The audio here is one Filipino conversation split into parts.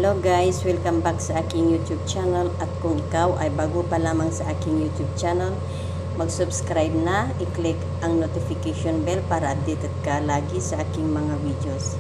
Hello guys, welcome back sa aking YouTube channel. At kung ikaw ay bago pa lamang sa aking YouTube channel, mag-subscribe na, i-click ang notification bell para updated ka lagi sa aking mga videos.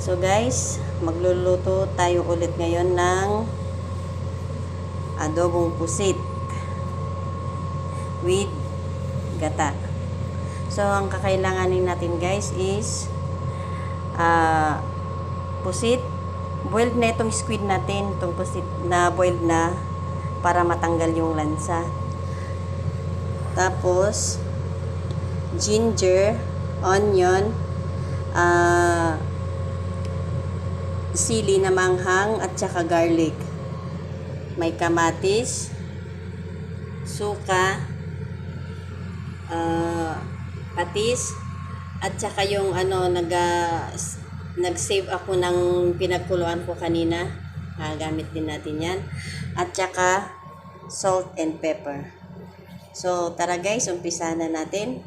So guys, magluluto tayo ulit ngayon ng adobong pusit with gata. So ang kakailanganin natin guys is pusit. Boiled na itong squid natin, itong pusit na boiled na para matanggal yung lansa. Tapos ginger, onion, sili na manghang at saka garlic. May kamatis, suka, patis, at saka yung nag-save ako ng pinagkuluan ko kanina. Gamit din natin yan. At saka salt and pepper. So tara guys, umpisa na natin.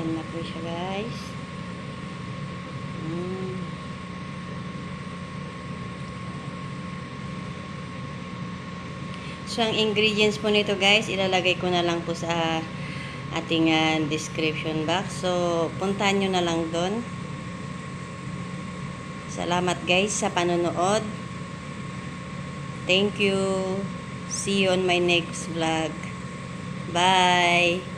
Ayan na po siya, guys. So, ang ingredients po nito, guys, ilalagay ko na lang po sa ating description box. So, puntahan nyo na lang doon. Salamat, guys, sa panonood. Thank you. See you on my next vlog. Bye!